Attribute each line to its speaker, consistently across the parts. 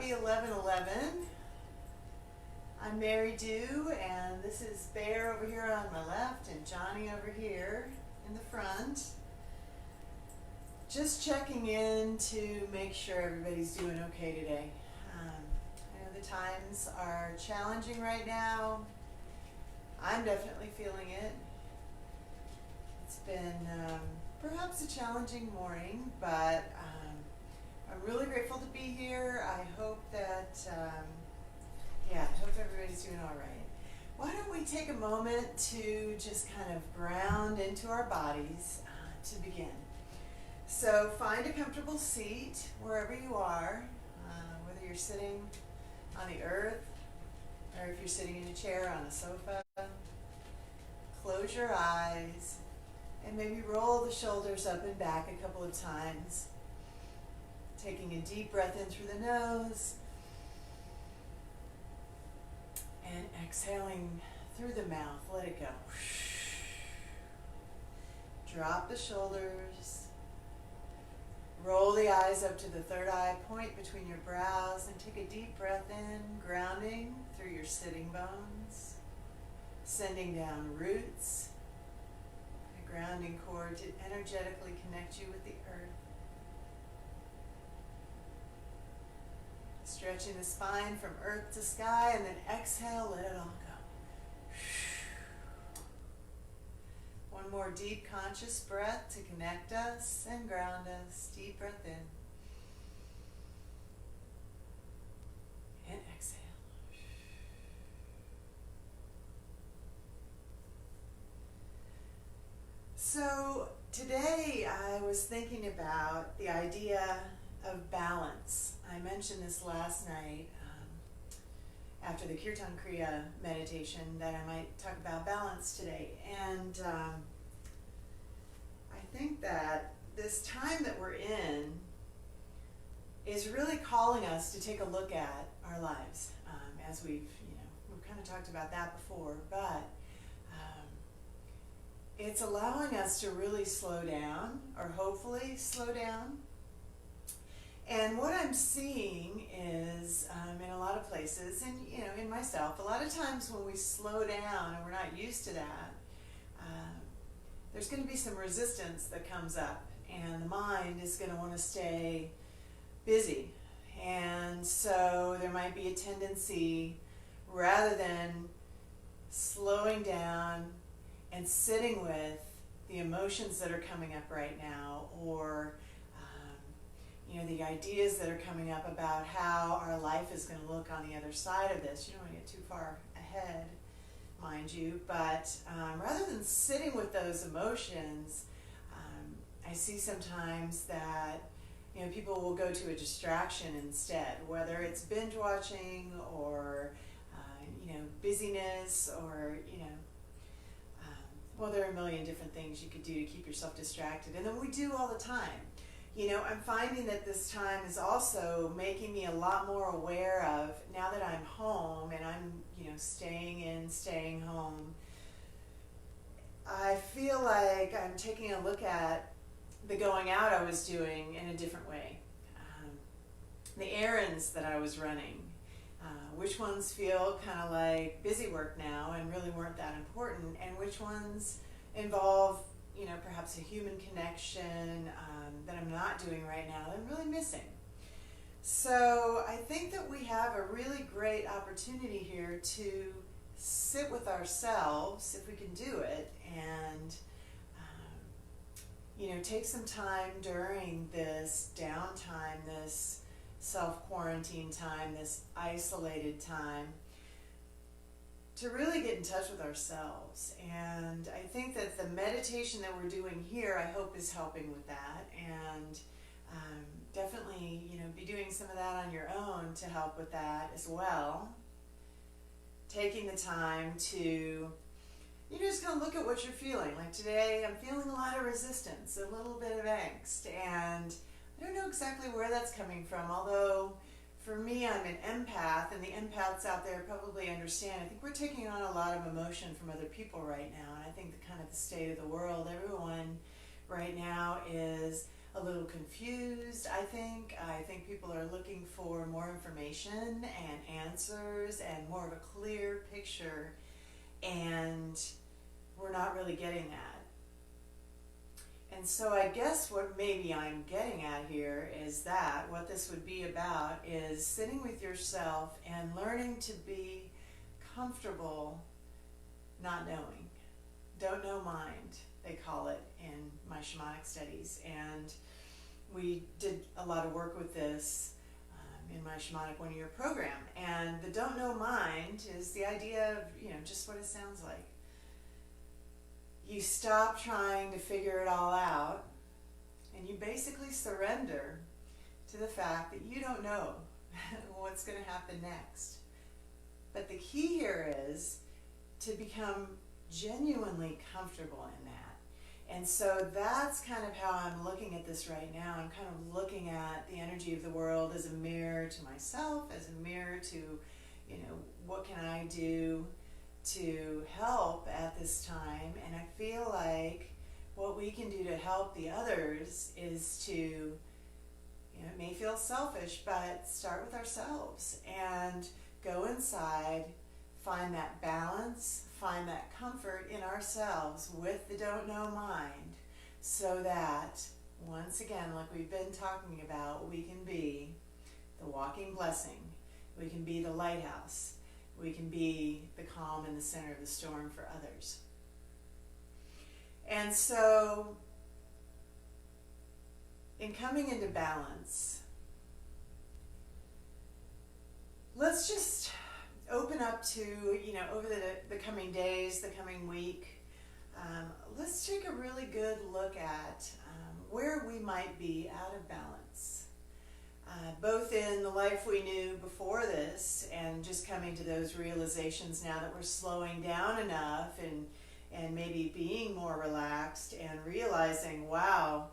Speaker 1: Happy 11/11. I'm Mary Dew, and this is Bear over here on my left and Johnny over here in the front. Just checking in to make sure everybody's doing okay today. I know the times are challenging right now. I'm definitely feeling it. It's been perhaps a challenging morning, but I'm really grateful to be here. I hope that, I hope everybody's doing all right. Why don't we take a moment to just kind of ground into our bodies to begin. So find a comfortable seat wherever you are, whether you're sitting on the earth or if you're sitting in a chair on a sofa. Close your eyes and maybe roll the shoulders up and back a couple of times. Taking a deep breath in through the nose and exhaling through the mouth. Let it go. Drop the shoulders. Roll the eyes up to the third eye point between your brows and take a deep breath in, grounding through your sitting bones, sending down roots, a grounding cord to energetically connect you with the earth. Stretching the spine from earth to sky, and then exhale, let it all go. One more deep conscious breath to connect us and ground us. Deep breath in. And exhale. So today I was thinking about the idea of balance. I mentioned this last night after the Kirtan Kriya meditation that I might talk about balance today. And I think that this time that we're in is really calling us to take a look at our lives. As we've kind of talked about that before, but it's allowing us to really slow down, or hopefully slow down. And what I'm seeing is, in a lot of places, and in myself, a lot of times when we slow down and we're not used to that, there's going to be some resistance that comes up, and the mind is going to want to stay busy. And so there might be a tendency, rather than slowing down and sitting with the emotions that are coming up right now, or the ideas that are coming up about how our life is going to look on the other side of this. You don't want to get too far ahead, mind you, but rather than sitting with those emotions, I see sometimes that people will go to a distraction instead, whether it's binge watching or busyness, or there are a million different things you could do to keep yourself distracted, and then we do all the time. I'm finding that this time is also making me a lot more aware of, now that I'm home and I'm, staying home, I feel like I'm taking a look at the going out I was doing in a different way. The errands that I was running, which ones feel kind of like busy work now and really weren't that important, and which ones involve perhaps a human connection that I'm not doing right now that I'm really missing. So I think that we have a really great opportunity here to sit with ourselves, if we can do it, and take some time during this downtime, this self-quarantine time, this isolated time, to really get in touch with ourselves. And I think that the meditation that we're doing here, I hope, is helping with that, and definitely be doing some of that on your own to help with that as well. Taking the time to just kind of look at what you're feeling. Like today, I'm feeling a lot of resistance, a little bit of angst, and I don't know exactly where that's coming from, although for me, I'm an empath, and the empaths out there probably understand. I think we're taking on a lot of emotion from other people right now, and I think the state of the world, everyone right now is a little confused, I think. I think people are looking for more information and answers and more of a clear picture, and we're not really getting that. And so I guess what maybe I'm getting at here is that what this would be about is sitting with yourself and learning to be comfortable not knowing. Don't know mind, they call it in my shamanic studies. And we did a lot of work with this in my shamanic 1-year program. And the don't know mind is the idea of, just what it sounds like. You stop trying to figure it all out, and you basically surrender to the fact that you don't know what's going to happen next. But the key here is to become genuinely comfortable in that. And so that's kind of how I'm looking at this right now. I'm kind of looking at the energy of the world as a mirror to myself, as a mirror to, what can I do to help at this time. And I feel like what we can do to help the others is to, it may feel selfish, but start with ourselves and go inside, find that balance, find that comfort in ourselves with the don't know mind, so that once again, like we've been talking about, we can be the walking blessing, we can be the lighthouse, we can be the calm in the center of the storm for others. And so, in coming into balance, let's just open up to, over the coming days, the coming week, let's take a really good look at where we might be out of balance. Both in the life we knew before this and just coming to those realizations now that we're slowing down enough and maybe being more relaxed and realizing, wow,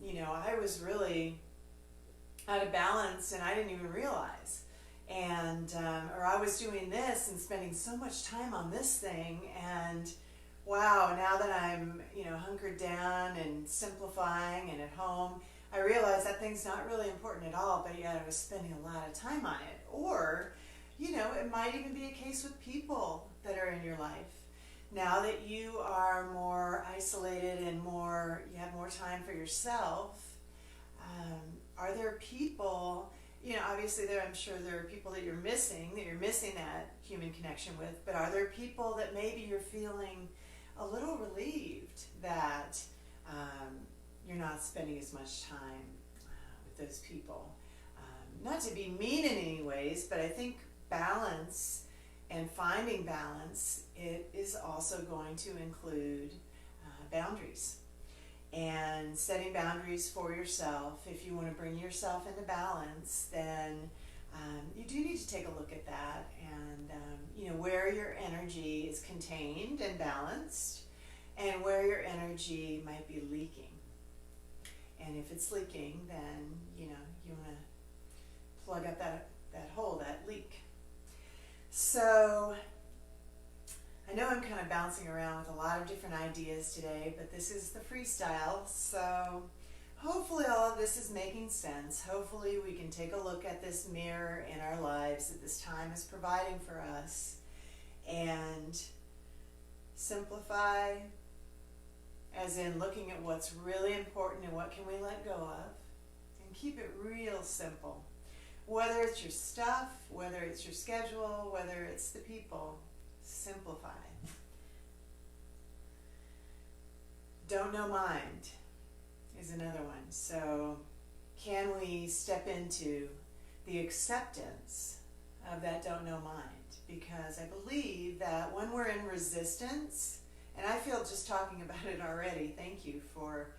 Speaker 1: I was really out of balance and I didn't even realize. And or I was doing this and spending so much time on this thing, and wow, now that I'm hunkered down and simplifying and at home, I realize that thing's not really important at all, but yet I was spending a lot of time on it. Or it might even be a case with people that are in your life. Now that you are more isolated and you have more time for yourself, are there people, obviously I'm sure there are people that you're missing that human connection with, but are there people that maybe you're feeling a little relieved that you're not spending as much time with those people? Not to be mean in any ways, but I think balance and finding balance, it is also going to include boundaries. And setting boundaries for yourself. If you want to bring yourself into balance, then you do need to take a look at that and where your energy is contained and balanced, and where your energy might be leaking. And if it's leaking, then you want to plug up that hole, that leak. So I know I'm kind of bouncing around with a lot of different ideas today, but this is the freestyle, so hopefully all of this is making sense. Hopefully we can take a look at this mirror in our lives that this time is providing for us and simplify, as in looking at what's really important and what can we let go of, and keep it real simple. Whether it's your stuff, whether it's your schedule, whether it's the people, simplify. Don't know mind is another one. So can we step into the acceptance of that don't know mind? Because I believe that when we're in resistance, and I feel just talking about it already, thank you for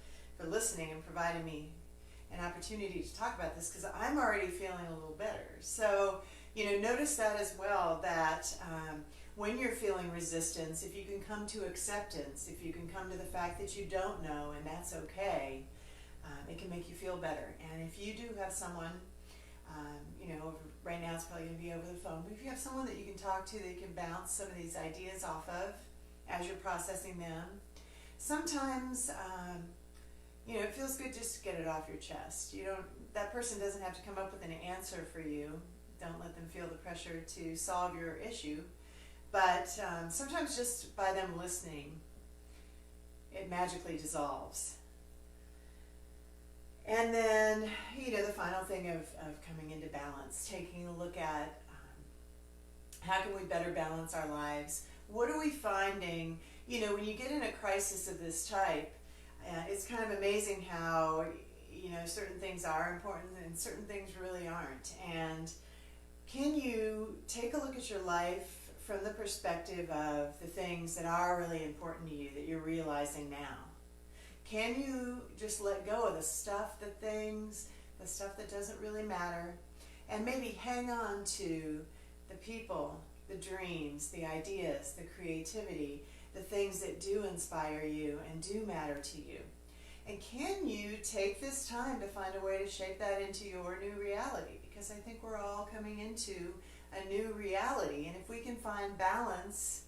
Speaker 1: listening and providing me an opportunity to talk about this, because I'm already feeling a little better. So, notice that as well, that when you're feeling resistance, if you can come to acceptance, if you can come to the fact that you don't know, and that's okay, it can make you feel better. And if you do have someone, right now it's probably going to be over the phone, but if you have someone that you can talk to, that you can bounce some of these ideas off of as you're processing them, sometimes it feels good just to get it off your chest. That person doesn't have to come up with an answer for you. Don't let them feel the pressure to solve your issue. But sometimes just by them listening, it magically dissolves. And then, the final thing of coming into balance, taking a look at how can we better balance our lives? What are we finding? When you get in a crisis of this type, it's kind of amazing how, certain things are important and certain things really aren't. And can you take a look at your life from the perspective of the things that are really important to you that you're realizing now? Can you just let go of the stuff that doesn't really matter, and maybe hang on to the people, the dreams, the ideas, the creativity, the things that do inspire you and do matter to you? And can you take this time to find a way to shape that into your new reality? Because I think we're all coming into a new reality, and if we can find balance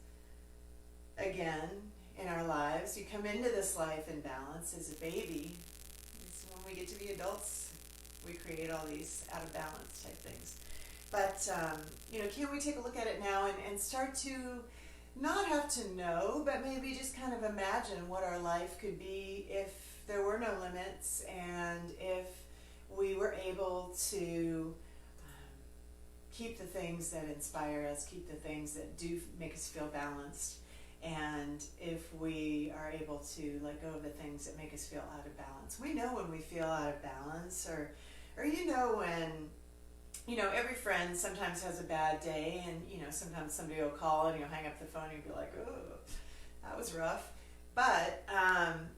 Speaker 1: again in our lives, you come into this life in balance as a baby. It's when we get to be adults, we create all these out of balance type things. But, can we take a look at it now and start to not have to know, but maybe just kind of imagine what our life could be if there were no limits, and if we were able to keep the things that inspire us, keep the things that do make us feel balanced, and if we are able to let go of the things that make us feel out of balance. We know when we feel out of balance, or when, every friend sometimes has a bad day, and, sometimes somebody will call and you'll hang up the phone and you'll be like, oh, that was rough. But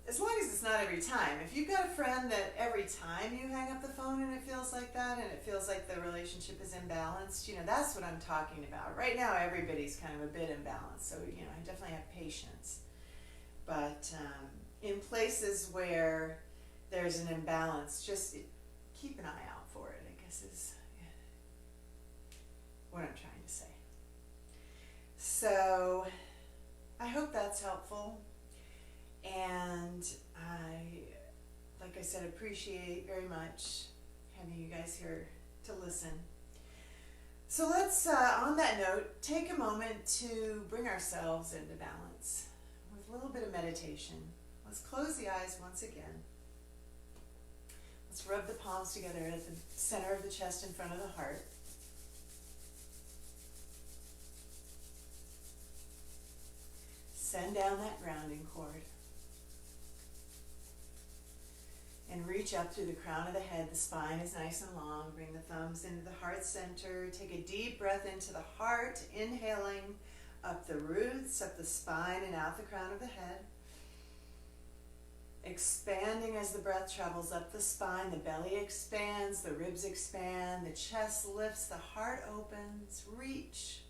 Speaker 1: as long as it's not every time. If you've got a friend that every time you hang up the phone and it feels like that, and it feels like the relationship is imbalanced, that's what I'm talking about. Right now, everybody's kind of a bit imbalanced, so, I definitely have patience. But in places where there's an imbalance, just keep an eye out for it, I guess is what I'm trying to say. So I hope that's helpful. And like I said, appreciate very much having you guys here to listen. So let's, on that note, take a moment to bring ourselves into balance with a little bit of meditation. Let's close the eyes once again. Let's rub the palms together at the center of the chest in front of the heart. Send down that grounding cord. And reach up through the crown of the head. The spine is nice and long. Bring the thumbs into the heart center. Take a deep breath into the heart, inhaling up the roots, up the spine, and out the crown of the head. Expanding as the breath travels up the spine. The belly expands, the ribs expand, the chest lifts, the heart opens. Reach.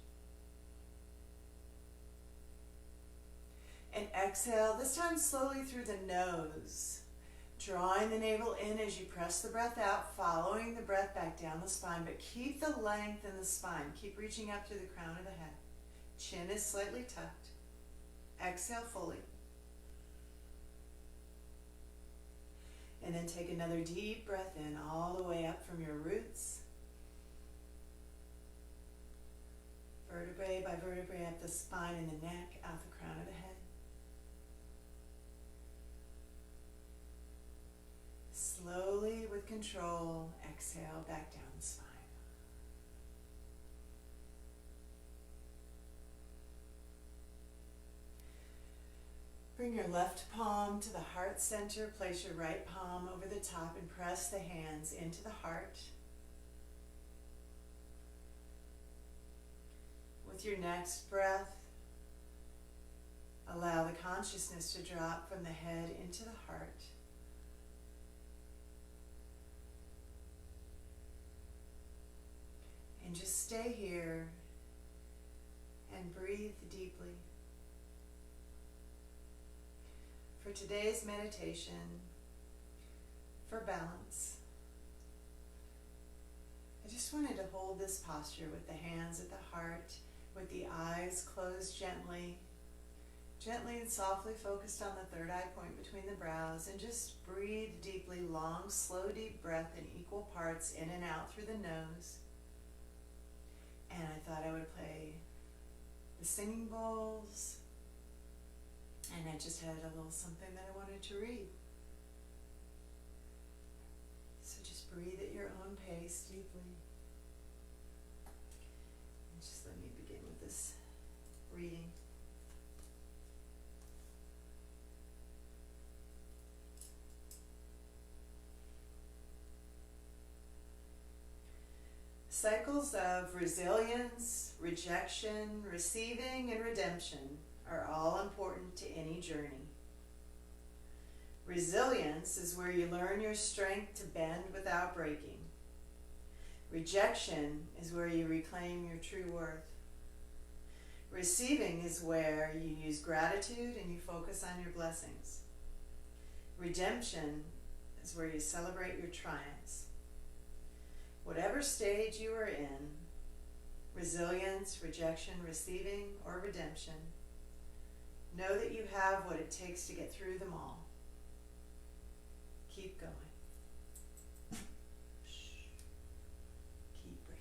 Speaker 1: And exhale, this time slowly through the nose. Drawing the navel in as you press the breath out, following the breath back down the spine, but keep the length in the spine. Keep reaching up through the crown of the head. Chin is slightly tucked. Exhale fully. And then take another deep breath in all the way up from your roots. Vertebrae by vertebrae up the spine and the neck, out the crown of the head. Slowly, with control, exhale back down the spine. Bring your left palm to the heart center. Place your right palm over the top and press the hands into the heart. With your next breath, allow the consciousness to drop from the head into the heart. And just stay here and breathe deeply. For today's meditation, for balance, I just wanted to hold this posture with the hands at the heart, with the eyes closed gently, Gently and softly focused on the third eye point between the brows, and just breathe deeply, long, slow, deep breath in equal parts in and out through the nose. And I thought I would play the singing bowls, and I just had a little something that I wanted to read. So just breathe at your own pace deeply. And just let me begin with this reading. Cycles of resilience, rejection, receiving, and redemption are all important to any journey. Resilience is where you learn your strength to bend without breaking. Rejection is where you reclaim your true worth. Receiving is where you use gratitude and you focus on your blessings. Redemption is where you celebrate your triumphs. Whatever stage you are in, resilience, rejection, receiving, or redemption, know that you have what it takes to get through them all. Keep going. Keep breathing.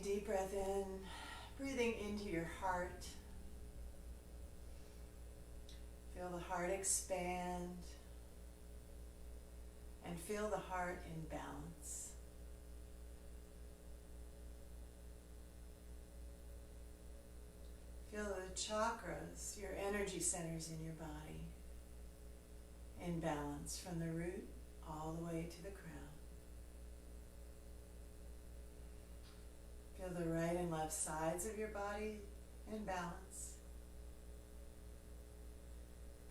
Speaker 1: deep breath in, breathing into your heart. Feel the heart expand and feel the heart in balance. Feel the chakras, your energy centers in your body, in balance from the root all the way to the crown. Feel the right and left sides of your body in balance.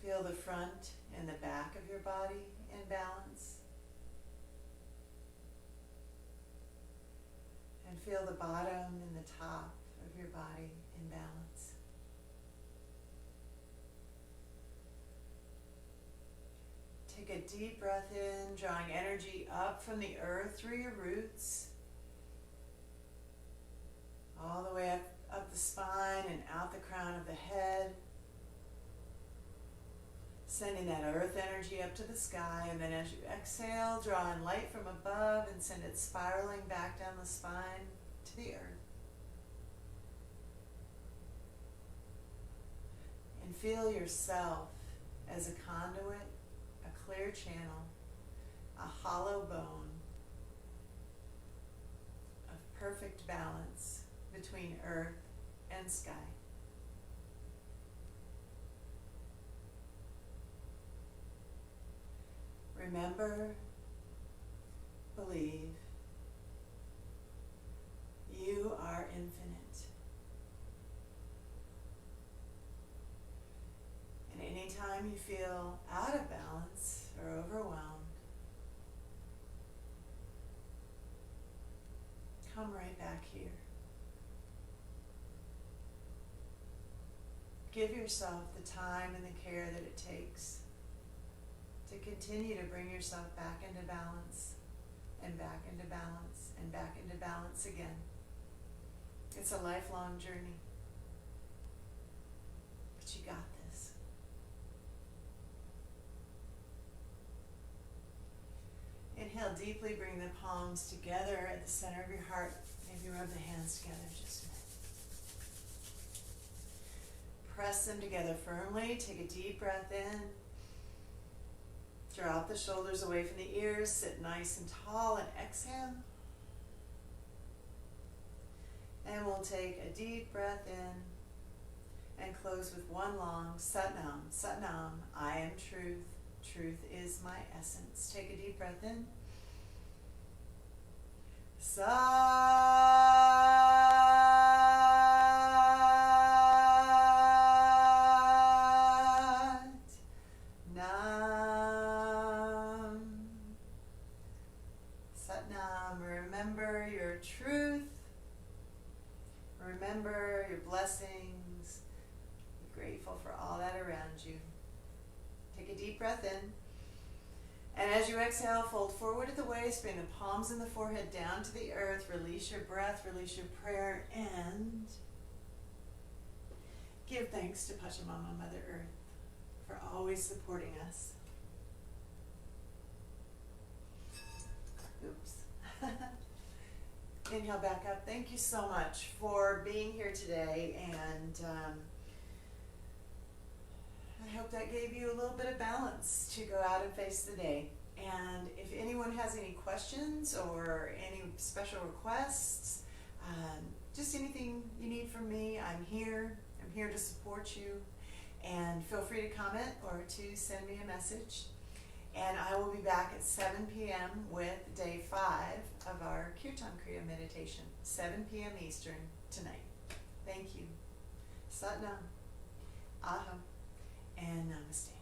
Speaker 1: Feel the front and the back of your body in balance. And feel the bottom and the top of your body in balance. Take a deep breath in, drawing energy up from the earth through your roots, all the way up the spine and out the crown of the head, sending that earth energy up to the sky, and then as you exhale, draw in light from above and send it spiraling back down the spine to the earth. And feel yourself as a conduit, a clear channel, a hollow bone of perfect balance between earth and sky. Remember, believe, you are infinite. And anytime you feel out of balance or overwhelmed, come right back here. Give yourself the time and the care that it takes to continue to bring yourself back into balance and back into balance and back into balance again. It's a lifelong journey, but you got this. Inhale deeply, bring the palms together at the center of your heart. Maybe rub the hands together just a minute. Press them together firmly. Take a deep breath in. Drop the shoulders away from the ears. Sit nice and tall and exhale. And we'll take a deep breath in and close with one long Satnam. Satnam, I am truth. Truth is my essence. Take a deep breath in. Sat Nam. Satnam, remember your truth. Remember your blessings. Be grateful for all that around you. Take a deep breath in. And as you exhale, fold forward at the waist, bring the palms and the forehead down to the earth. Release your breath, release your prayer, and give thanks to Pachamama, Mother Earth, for always supporting us. Oops. Inhale back up. Thank you so much for being here today, and I hope that gave you a little bit of balance to go out and face the day. And if anyone has any questions or any special requests, just anything you need from me, I'm here. I'm here to support you. And feel free to comment or to send me a message. And I will be back at 7 p.m. with day 5 of our Kirtan Kriya meditation, 7 p.m. Eastern tonight. Thank you. Satnam, Aham, and Namaste.